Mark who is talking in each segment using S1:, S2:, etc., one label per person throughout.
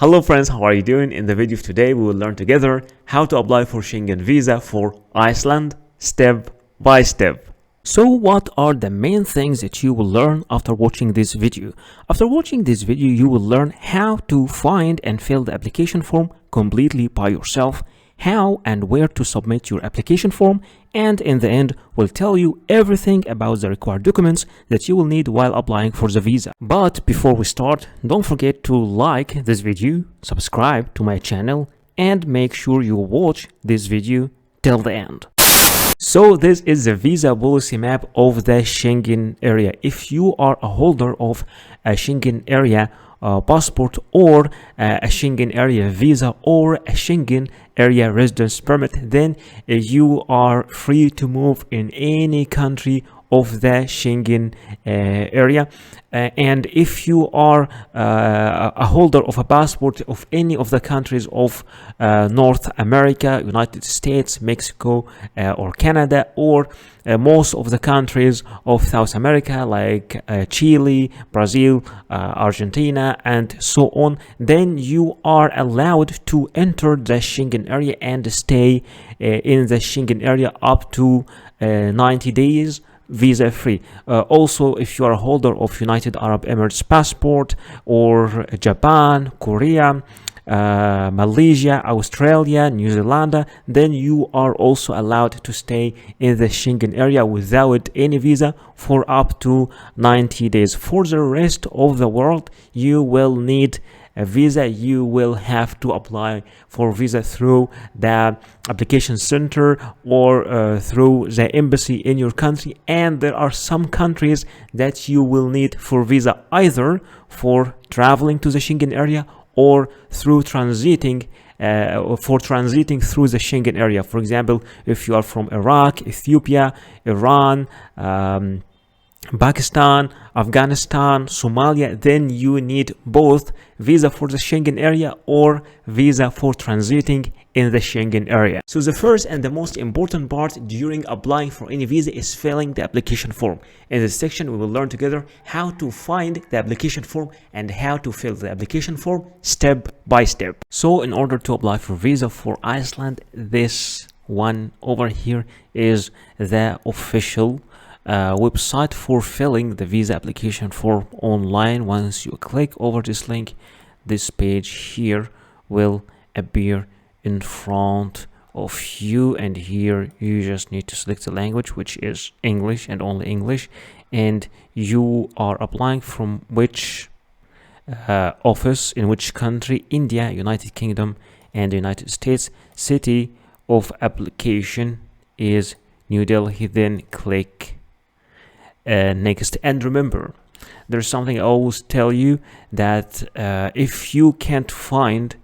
S1: Hello friends, how are you doing? In the video of today, we will learn together how to apply for Schengen visa for Iceland step by step. So what are the main things that you will learn after watching this video? After watching this video, you will learn how to find and fill the application form completely by yourself, how and where to submit your application form, and in the end will tell you everything about the required documents that you will need while applying for the visa. But before we start, don't forget to like this video, subscribe to my channel, and make sure you watch this video till the end. So this is the visa policy map of the Schengen area. If you are a holder of a Schengen area passport or a Schengen area visa or a Schengen area residence permit, then you are free to move in any country of the Schengen area. And if you are a holder of a passport of any of the countries of North America, United States, Mexico, or Canada, or most of the countries of South America like Chile, Brazil, Argentina, and so on, then you are allowed to enter the Schengen area and stay in the Schengen area up to 90 days visa free. Also, if you are a holder of United Arab Emirates passport or Japan, Korea, Malaysia, Australia, New Zealand, then you are also allowed to stay in the Schengen area without any visa for up to 90 days. For the rest of the world, you will need a visa. You will have to apply for visa through the application center or through the embassy in your country, and there are some countries that you will need for visa either for traveling to the Schengen area or through transiting through the Schengen area. For example, if you are from Iraq, Ethiopia, Iran, Pakistan, Afghanistan, Somalia, then you need both visa for the Schengen area or visa for transiting in the Schengen area. So the first and the most important part during applying for any visa is filling the application form. In this section, we will learn together how to find the application form and how to fill the application form step by step. So in order to apply for visa for Iceland, this one over here is the official website for filling the visa application form online. Once you click over this link, this page here will appear in front of you, and here you just need to select the language, which is English and only English, and you are applying from which office in which country: India, United Kingdom, and the United States. City of application is New Delhi. Then click next. And remember, there's something I always tell you, that if you can't find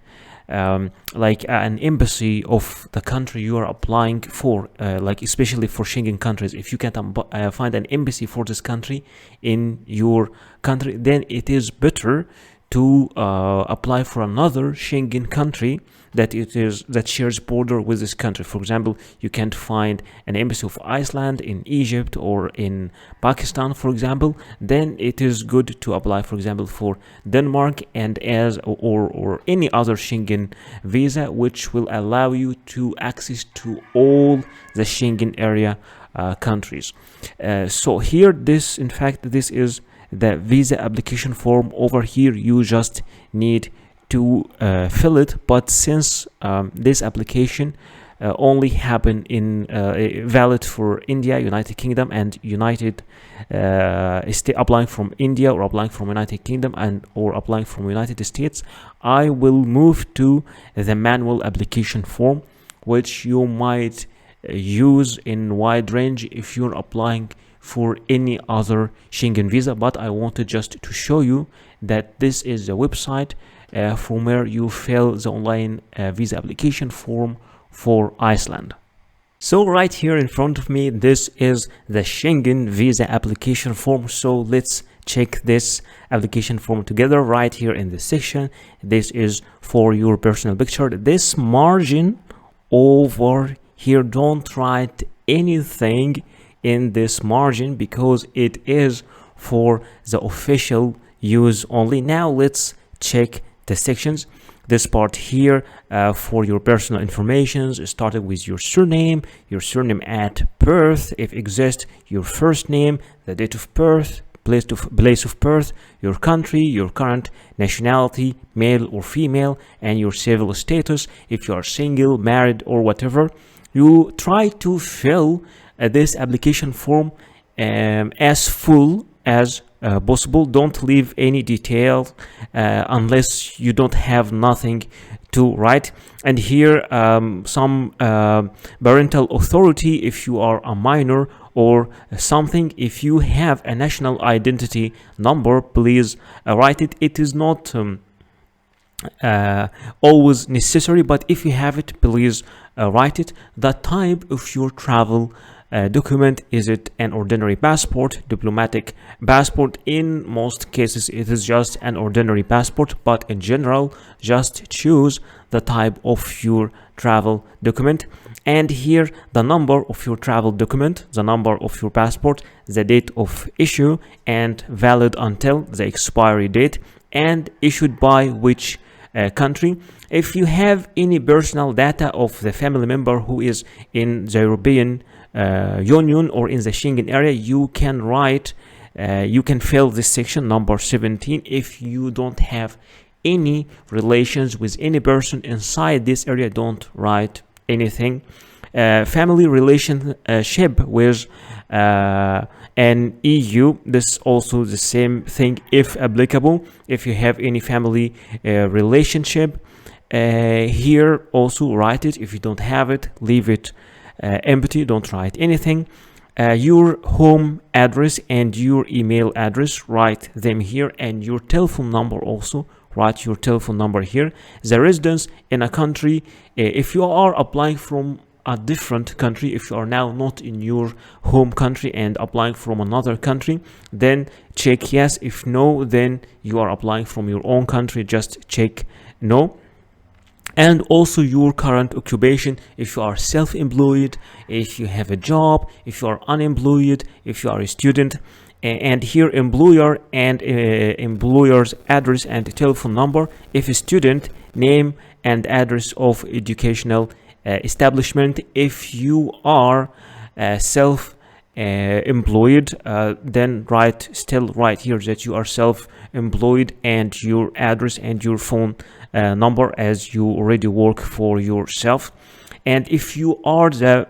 S1: like an embassy of the country you are applying for, like especially for Schengen countries, if you can't find an embassy for this country in your country, then it is better to apply for another Schengen country that shares border with this country. For example, you can't find an embassy of Iceland in Egypt or in Pakistan, for example, then it is good to apply, for example, for Denmark and or any other Schengen visa, which will allow you to access to all the Schengen area countries. So here, this is the visa application form. Over here, you just need to fill it, but since this application only happen in valid for India, United Kingdom, and applying from India or applying from United Kingdom or applying from United States, I will move to the manual application form, which you might use in wide range if you're applying for any other Schengen visa. But I wanted just to show you that this is the website from where you fill the online visa application form for Iceland. So right here in front of me, this is the Schengen visa application form. So let's check this application form together right here in this section. This is for your personal picture. This margin over here, don't write anything in this margin because it is for the official use only. Now let's check the sections. this part here for your personal information, starting with your surname at birth, if exist, your first name, the date of birth, place of birth, your country, your current nationality, male or female, and your civil status, if you are single, married, or whatever. You try to fill this application form as full as possible. Don't leave any detail unless you don't have nothing to write. And here some parental authority if you are a minor or something. If you have a national identity number, please write it. It is not always necessary, but if you have it, please write it. The type of your travel document, is it an ordinary passport, diplomatic passport? In most cases it is just an ordinary passport, but in general just choose the type of your travel document. And here the number of your travel document, the number of your passport, the date of issue, and valid until the expiry date, and issued by which country. If you have any personal data of the family member who is in the European Union or in the Schengen area, you can write, you can fill this section number 17. If you don't have any relations with any person inside this area, don't write anything. Family relationship with an EU, this also the same thing if applicable. If you have any family relationship, here also write it. If you don't have it, leave it empty, don't write anything. Your home address and your email address, write them here, and your telephone number also, write your telephone number here. The residence in a country, if you are applying from a different country, if you are now not in your home country and applying from another country, then check yes. If no, then you are applying from your own country, just check no. And also your current occupation, if you are self-employed, if you have a job, if you are unemployed, if you are a student. And here employer and employer's address and telephone number. If a student, name and address of educational establishment. If you are self-employed, then still write here that you are self-employed and your address and your phone number, as you already work for yourself. And if you are the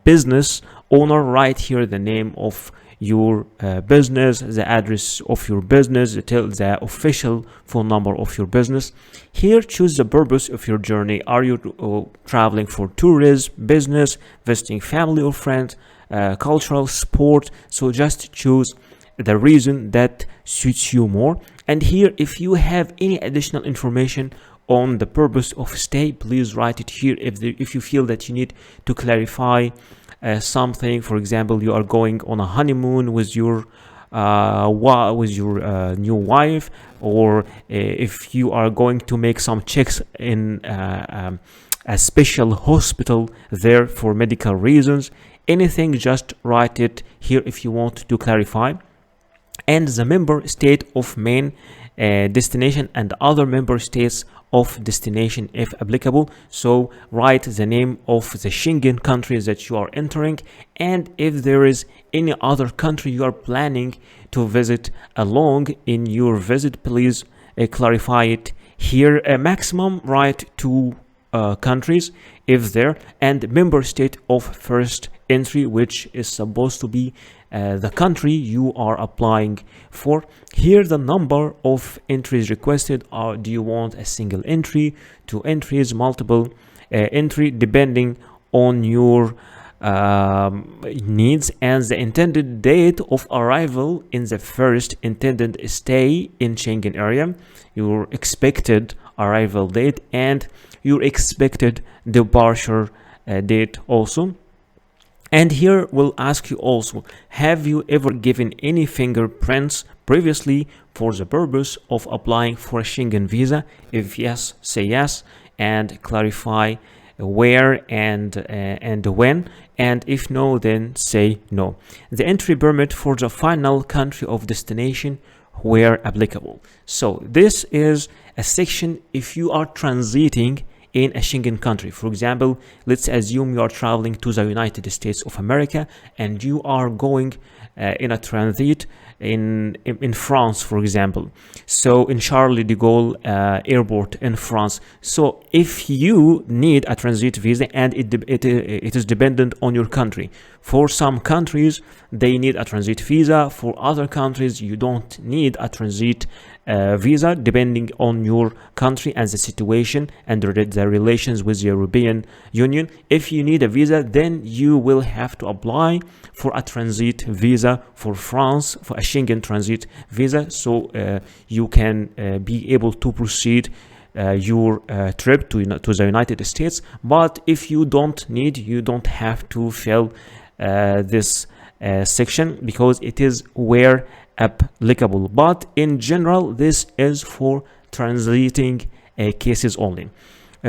S1: business owner, write here the name of your business, the address of your business, the official phone number of your business. Here choose the purpose of your journey. Are you traveling for tourism, business, visiting family or friends, cultural, sport? So just choose the reason that suits you more. And here, if you have any additional information on the purpose of stay, please write it here. If you feel that you need to clarify something, for example, you are going on a honeymoon with your new wife, or if you are going to make some checks in a special hospital there for medical reasons, anything, just write it here if you want to clarify. And the member state of main destination and other member states of destination if applicable. So write the name of the Schengen country that you are entering, and if there is any other country you are planning to visit along in your visit, please clarify it here. Maximum write 2 countries if there, and member state of first entry, which is supposed to be the country you are applying for. Here the number of entries requested are, do you want a single entry, 2 entries, multiple entry, depending on your needs, and the intended date of arrival in the first intended stay in Schengen area, your expected arrival date, and your expected departure date also. And here we'll ask you also, have you ever given any fingerprints previously for the purpose of applying for a Schengen visa? If yes, say yes and clarify where and when, and if no, then say no. The entry permit for the final country of destination, where applicable. So this is a section if you are transiting in a Schengen country. For example, let's assume you are traveling to the United States of America and you are going in a transit in France, for example. So in Charles de Gaulle airport in France. So if you need a transit visa, and it is dependent on your country. For some countries they need a transit visa, for other countries you don't need a transit visa, depending on your country and the situation and the relations with the European Union. If you need a visa, then you will have to apply for a transit visa for France, for a Schengen transit visa, so you can be able to proceed your trip to the United States. But if you don't need, you don't have to fill this section, because it is where applicable. But in general, this is for translating cases only.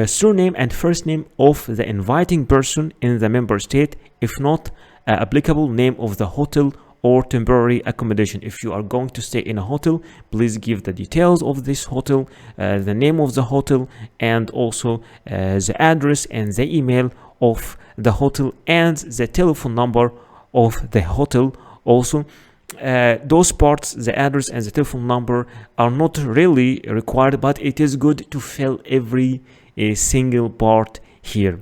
S1: Surname and first name of the inviting person in the member state. If not applicable, name of the hotel or temporary accommodation. If you are going to stay in a hotel, please give the details of this hotel, the name of the hotel, and also the address and the email of the hotel and the telephone number of the hotel. Also, those parts, the address and the telephone number, are not really required, but it is good to fill every single part here.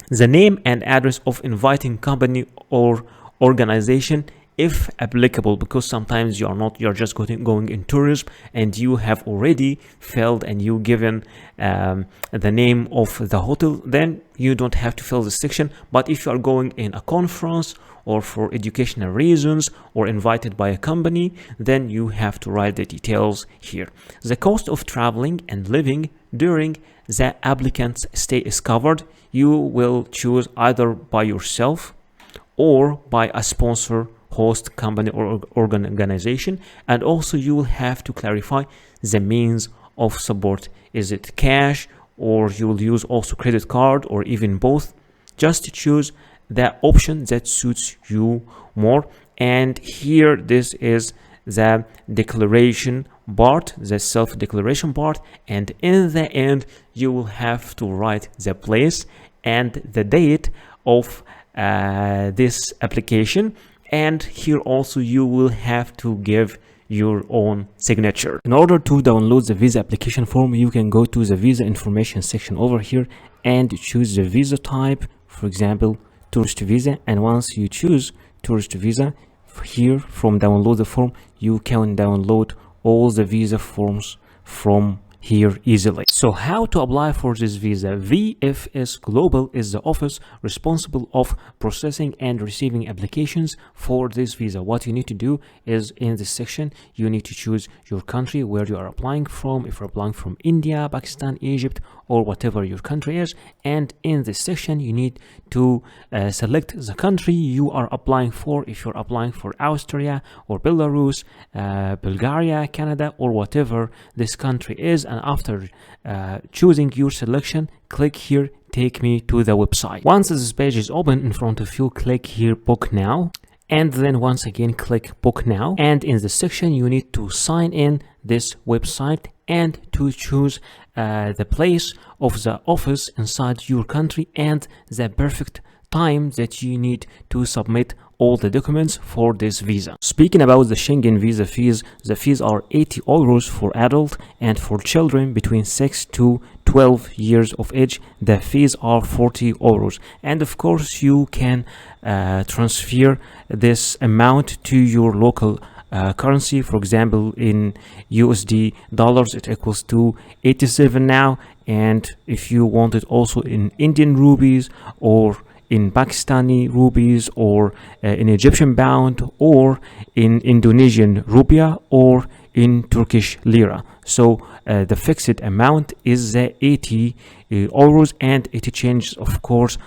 S1: The name and address of inviting company or organization, if applicable, because sometimes you're just going in tourism and you have already filled and you given the name of the hotel, then you don't have to fill this section. But if you are going in a conference or for educational reasons or invited by a company, then you have to write the details here. The cost of traveling and living during the applicant's stay is covered. You will choose either by yourself or by a sponsor, host company or organization. And also you will have to clarify the means of support. Is it cash, or you will use also credit card, or even both? Just choose the option that suits you more. And here, this is the declaration part, the self-declaration part, and in the end you will have to write the place and the date of this application. And here also you will have to give your own signature. In order to download the visa application form, you can go to the visa information section over here and choose the visa type, for example tourist visa. And once you choose tourist visa, here from download the form, you can download all the visa forms from here easily. So how to apply for this visa? VFS Global is the office responsible of processing and receiving applications for this visa. What you need to do is, in this section, you need to choose your country where you are applying from. If you're applying from India, Pakistan, Egypt, or whatever your country is, and in this section you need to select the country you are applying for. If you're applying for Austria or Belarus, Bulgaria, Canada, or whatever this country is, and after choosing your selection, click here, take me to the website. Once this page is open in front of you, click here, book now, and then once again click book now. And in the section you need to sign in this website and to choose the place of the office inside your country and the perfect time that you need to submit all the documents for this visa. Speaking about the Schengen visa fees, the fees are 80 euros for adult, and for children between 6 to 12 years of age, the fees are 40 euros. And of course you can transfer this amount to your local currency. For example, in USD dollars it equals to 87 now, and if you want it also in Indian rupees or in Pakistani rupees or in Egyptian pound or in Indonesian rupiah or in Turkish lira. So the fixed amount is 80 euros, and it changes, of course,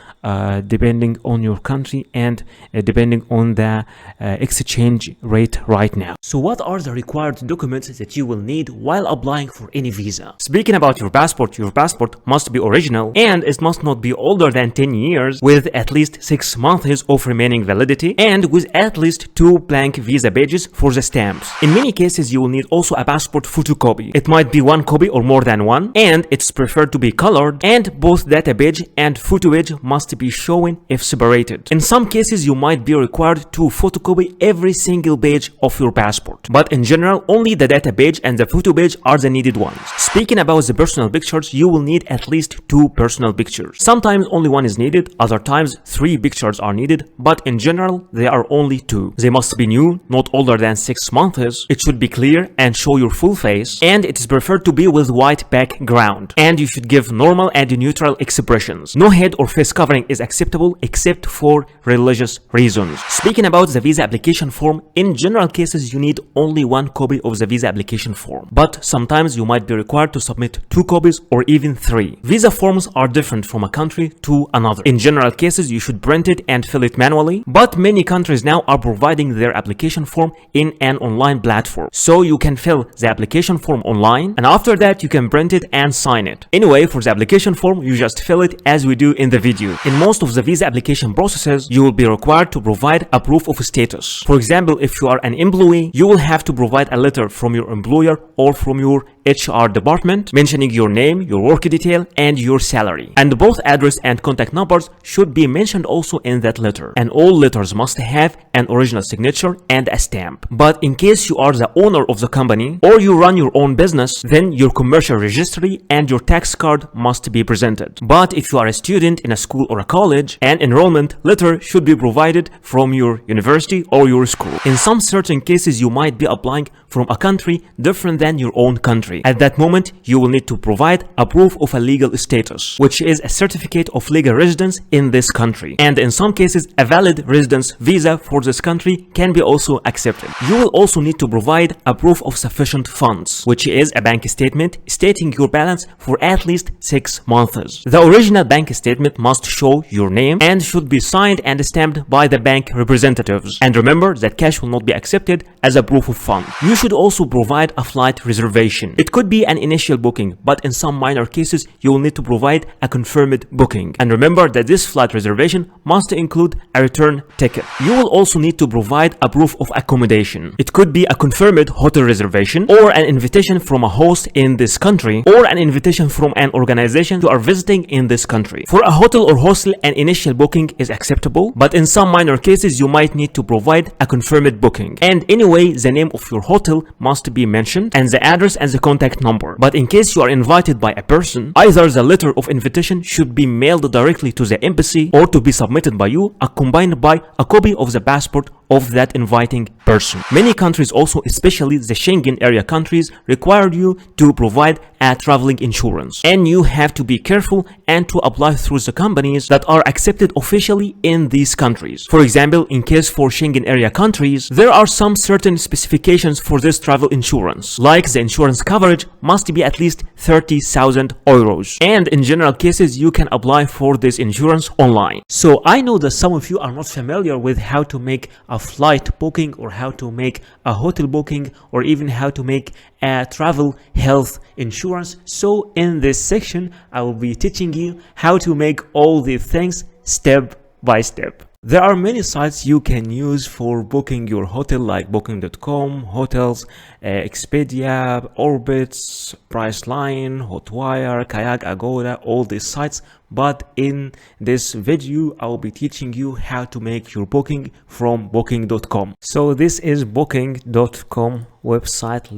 S1: depending on your country and depending on the exchange rate right now. So what are the required documents that you will need while applying for any visa? Speaking about your passport must be original, and it must not be older than 10 years, with at least 6 months of remaining validity, and with at least 2 blank visa pages for the stamps. In many cases, you will need also a passport photocopy. It might be 1 copy or more than one, and it's preferred to be colored, and both data page and photo page must be shown if separated. In some cases, you might be required to photocopy every single page of your passport, but in general, only the data page and the photo page are the needed ones. Speaking about the personal pictures, you will need at least 2 personal pictures. Sometimes only one is needed, other times 3 pictures are needed, but in general, there are only 2. They must be new, not older than 6 months. It should be clear and show your full face, and it is preferred to be with white background, and you should give normal and neutral expressions. No head or face covering is acceptable except for religious reasons. Speaking about the visa application form, in general cases you need only 1 copy of the visa application form, but sometimes you might be required to submit 2 copies or even 3. Visa forms are different from a country to another. In general cases, you should print it and fill it manually, but many countries now are providing their application form in an online platform, so you can fill the application form online, and after that you can print it and sign it. Anyway, for the application form, you just fill it as we do in the video. In most of the visa application processes, you will be required to provide a proof of status. For example, if you are an employee, you will have to provide a letter from your employer or from your HR department mentioning your name, your work detail, and your salary. And both address and contact numbers should be mentioned also in that letter. And all letters must have an original signature and a stamp. But in case you are the owner of the company or you run your own business, then your commercial registry and your tax card must be presented. But if you are a student in a school or a college, an enrollment letter should be provided from your university or your school. In some certain cases, you might be applying from a country different than your own country. At that moment, you will need to provide a proof of a legal status, which is a certificate of legal residence in this country. And in some cases, a valid residence visa for this country can be also accepted. You will also need to provide a proof of sufficient funds, which is a bank statement stating your balance for at least 6 months. The original bank statement must show your name and should be signed and stamped by the bank representatives. And remember that cash will not be accepted as a proof of fund. You should also provide a flight reservation. It could be an initial booking, but in some minor cases, you will need to provide a confirmed booking. And remember that this flight reservation must include a return ticket. You will also need to provide a proof of accommodation. It could be a confirmed hotel reservation, or an invitation from a host in this country, or an invitation from an organization you are visiting in this country. For a hotel or hostel, an initial booking is acceptable, but in some minor cases, you might need to provide a confirmed booking. And anyway, the name of your hotel must be mentioned, and the address and the contact number. But in case you are invited by a person, either the letter of invitation should be mailed directly to the embassy or to be submitted by you, accompanied by a copy of the passport of that inviting person. Many countries also, especially the Schengen area countries, require you to provide a traveling insurance, and you have to be careful and to apply through the companies that are accepted officially in these countries. For example, in case for Schengen area countries, there are some certain specifications for this travel insurance, like the insurance coverage must be at least 30,000 euros, and in general cases you can apply for this insurance online. So I know that some of you are not familiar with how to make a flight booking, or how to make a hotel booking, or even how to make a travel health insurance. So in this section I will be teaching you how to make all these things step by step. There are many sites you can use for booking your hotel, like booking.com, Hotels, Expedia, Orbitz, Priceline, Hotwire, Kayak, Agoda, all these sites. But in this video, I will be teaching you how to make your booking from booking.com. So this is booking.com website.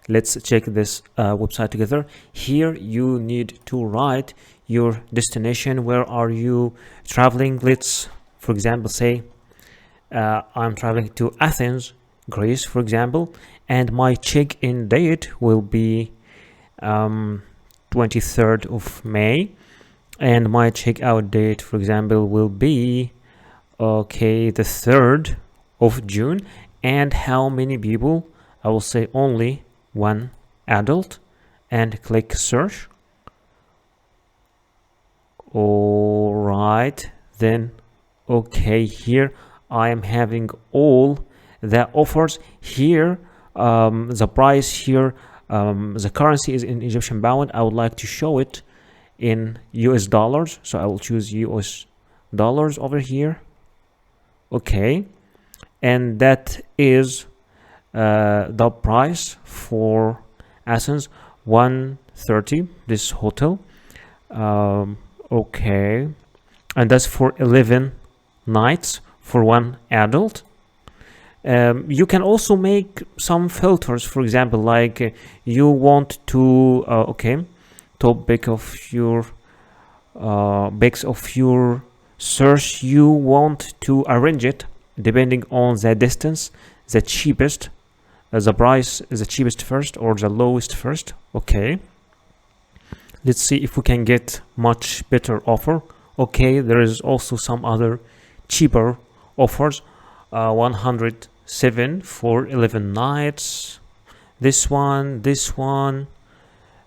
S1: Let's check this website together. Here you need to write your destination. Where are you traveling? Let's, for example, say I'm traveling to Athens, Greece, for example, and my check-in date will be 23rd of May, and my check-out date, for example, will be the 3rd of June. And how many people? I will say only 1 adult and click search. All right, then okay, here I am having all the offers here. The price here, the currency is in Egyptian pound. I would like to show it in US dollars, so I will choose US dollars over here. Okay, and that is the price for Athens, 130, this hotel. Okay, and that's for 11 nights for one adult. You can also make some filters, for example, like you want to okay, topic of your base of your search, you want to arrange it depending on the distance, the cheapest, the price, the cheapest first or the lowest first. Okay, let's see if we can get much better offer. Okay, there is also some other cheaper offers. 107 for 11 nights. This one,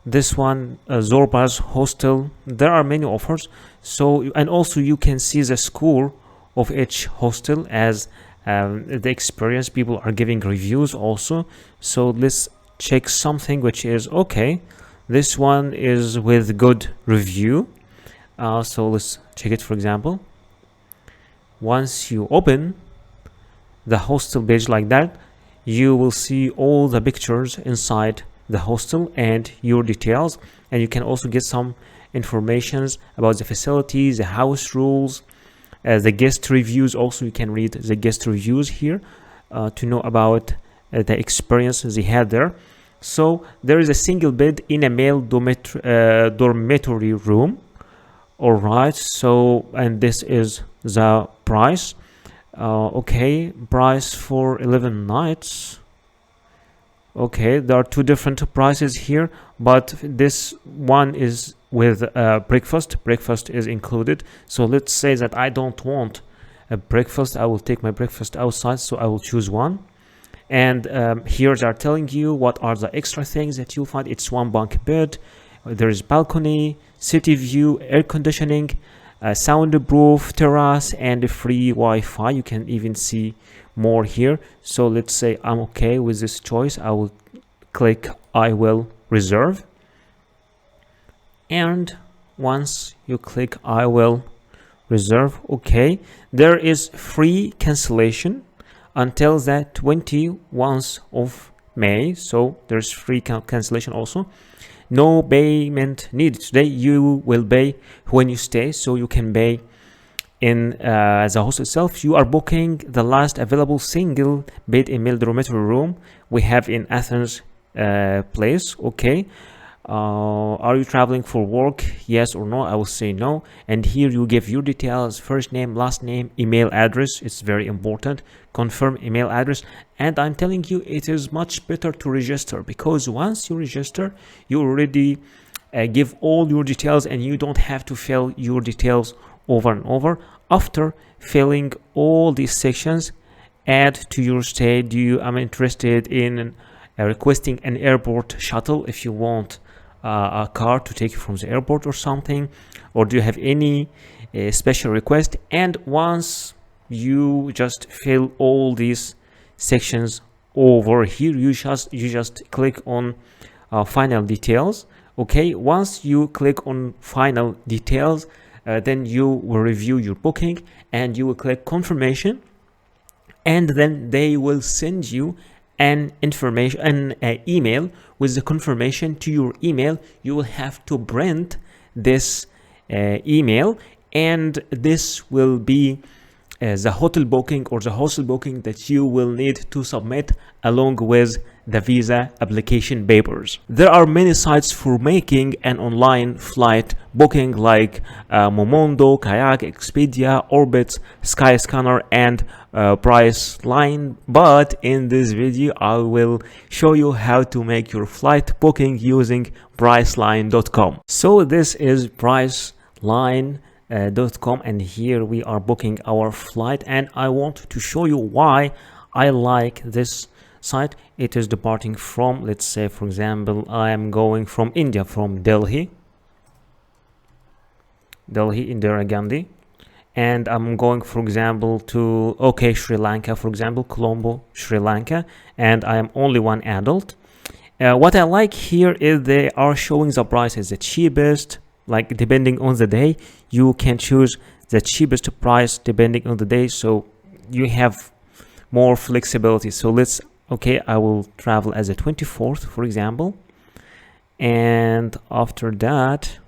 S1: Zorba's hostel. There are many offers. So, and also you can see the score of each hostel as the experience. People are giving reviews also. So let's check something which is okay. This one is with good review. So let's check it. For example, once you open the hostel page like that, you will see all the pictures inside the hostel and your details, and you can also get some informations about the facilities, the house rules, the guest reviews. Also, you can read the guest reviews here to know about the experiences they had there. So there is a single bed in a male dormitory room. All right, so, and this is the price. Okay, price for 11 nights. Okay, there are two different prices here, but this one is with breakfast. Breakfast is included. So let's say that I don't want a breakfast. I will take my breakfast outside, so I will choose one. And here they are telling you what are the extra things that you'll find. It's one bunk bed. There is balcony, city view, air conditioning, soundproof terrace, and free Wi-Fi. You can even see more here. So let's say I'm okay with this choice. I will click I will reserve, and once you click I will reserve, okay, there is free cancellation until the 21st of May. So there's free cancellation also. No payment needed today. You will pay when you stay, so you can pay in the hostel itself. You are booking the last available single bed in male dormitory room we have in Athens place. Okay, are you traveling for work? Yes or no? I will say no. And here you give your details: first name, last name, email address. It's very important. Confirm email address. And I'm telling you, it is much better to register, because once you register, you already give all your details, and you don't have to fill your details over and over. After filling all these sections, add to your stay. I'm interested in requesting an airport shuttle if you want a car to take you from the airport or something, or do you have any special request? And once you just fill all these sections over here, you just click on final details. Okay, once you click on final details, then you will review your booking and you will click confirmation, and then they will send you an email with the confirmation to your email. You will have to print this email, and this will be the hotel booking or the hostel booking that you will need to submit along with the visa application papers. There are many sites for making an online flight booking, like Momondo, Kayak, Expedia, Orbitz, Skyscanner, and Priceline. But in this video, I will show you how to make your flight booking using Priceline.com. So this is Priceline.com, and here we are booking our flight, and I want to show you why I like this site, it is departing from, let's say for example, I am going from India, from Delhi, Indira Gandhi, and I'm going for example to Sri Lanka, for example, Colombo, Sri Lanka, and I am only one adult. What I like here is they are showing the prices, the cheapest, like depending on the day you can choose the cheapest price depending on the day, so you have more flexibility. So let's, I will travel as a 24th, for example, and after that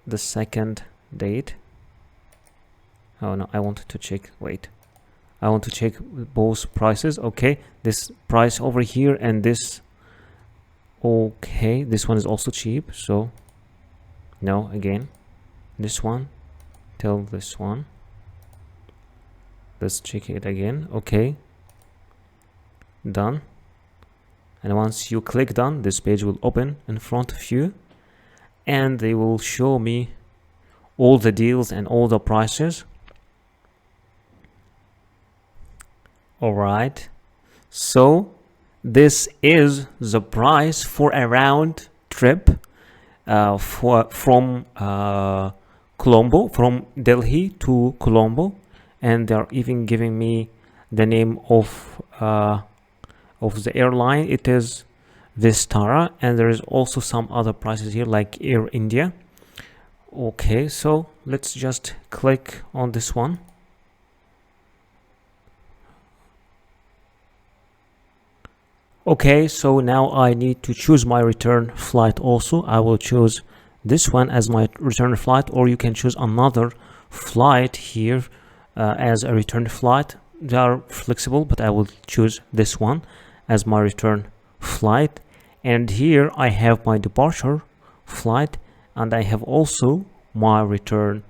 S1: the second date. Oh no, I wanted to check, wait, I want to check both prices. Okay, this price over here and this, okay, this one is also cheap, so no, again this one till this one. Let's check it again. Okay, done. And once you click done, this page will open in front of you and they will show me all the deals and all the prices. All right, so this is the price for a round trip from Colombo, from Delhi to Colombo, and they're even giving me the name of the airline. It is Vistara, and there is also some other prices here like Air India. Okay, so let's just click on this one. Okay, so now I need to choose my return flight also. I will choose this one as my return flight, or you can choose another flight here as a return flight. They are flexible, but I will choose this one as my return flight. And here I have my departure flight, and I have also my return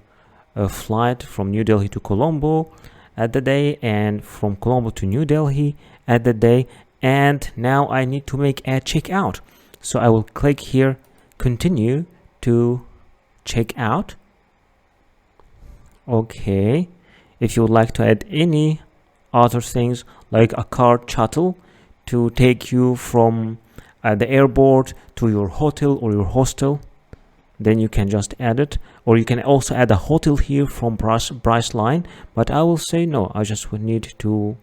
S1: flight from New Delhi to Colombo at the day, and from Colombo to New Delhi at the day. And now I need to make a checkout, so I will click here, continue to check out. Okay, if you would like to add any other things like a car shuttle to take you from the airport to your hotel or your hostel, then you can just add it, or you can also add a hotel here from Priceline, but I will say no, I just would need to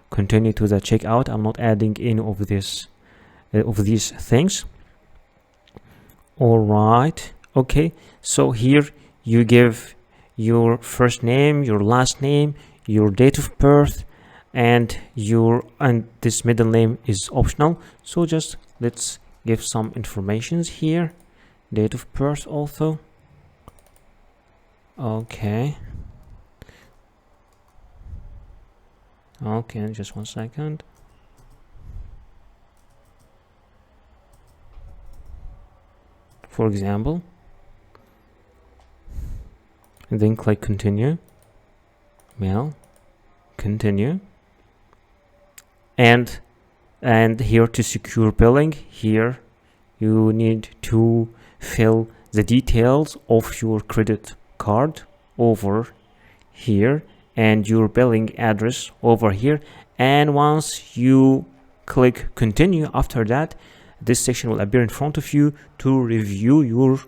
S1: continue to the checkout. I'm not adding any of this of these things. All right, okay, so here you give your first name, your last name, your date of birth, and this middle name is optional, so just let's give some informations here. Date of birth also. Okay, just 1 second. For example, and then click continue, mail, continue, and here to secure billing, here you need to fill the details of your credit card over here and your billing address over here. And once you click continue, after that this section will appear in front of you to review your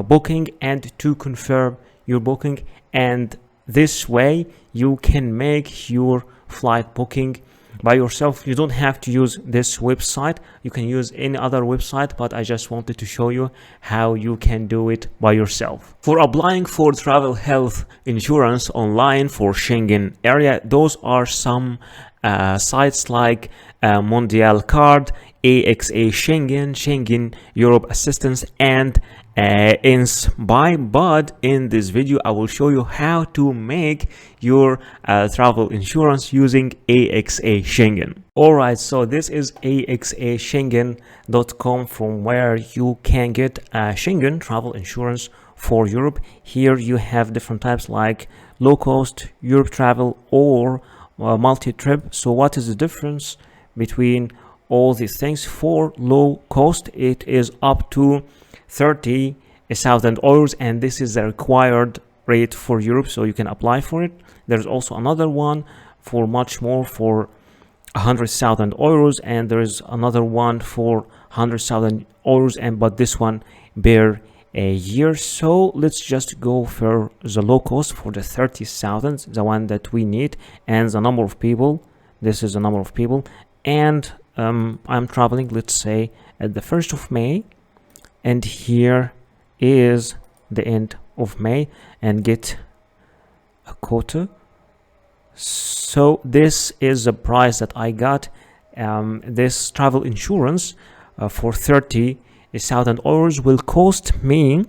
S1: booking and to confirm your booking. And this way you can make your flight booking by yourself. You don't have to use this website, you can use any other website, but I just wanted to show you how you can do it by yourself. For applying for travel health insurance online for Schengen area, those are some sites like Mondial Card, AXA Schengen, Schengen Europe Assistance, and Inspire. But in this video I will show you how to make your travel insurance using AXA Schengen. Alright, so this is axaschengen.com, from where you can get Schengen travel insurance for Europe. Here you have different types like low cost, Europe travel, or multi-trip. So what is the difference between all these things? For low cost, it is up to 30,000 euros, and this is the required rate for Europe, so you can apply for it. There's also another one for much more, for 100,000 euros, and there is another one for 100,000 euros, and but this one per a year. So let's just go for the low cost for the 30,000, the one that we need, and the number of people. This is the number of people, and I'm traveling, let's say, at the 1st of May, and here is the end of May, and get a quota. So this is the price that I got. This travel insurance for 30,000 euros will cost me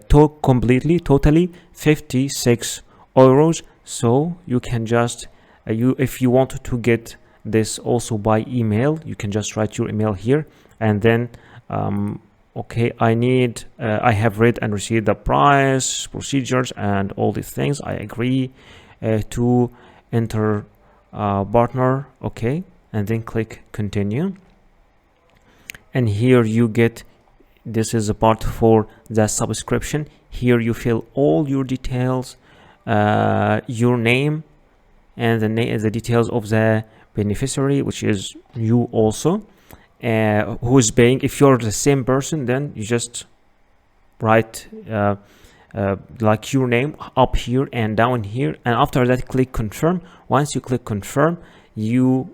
S1: totally 56 euros. So you can just if you want to get this also by email, you can just write your email here, and then okay, I have read and received the price, procedures, and all these things. I agree to enter partner, okay, and then click continue. And here you get, this is a part for the subscription. Here you fill all your details, your name, and the details of the beneficiary, which is you also, who is paying. If you're the same person, then you just write like your name up here and down here, and after that click confirm. Once you click confirm, you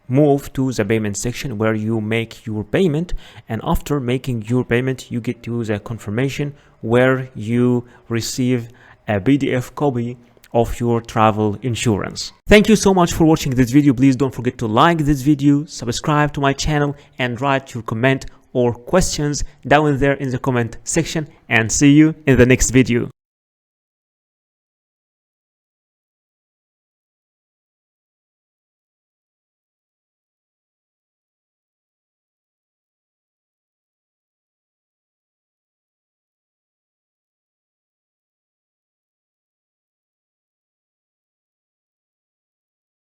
S1: move to the payment section where you make your payment, and after making your payment you get to the confirmation where you receive a PDF copy of your travel insurance. Thank you so much for watching this video. Please don't forget to like this video, subscribe to my channel, and write your comment or questions down there in the comment section, and see you in the next video.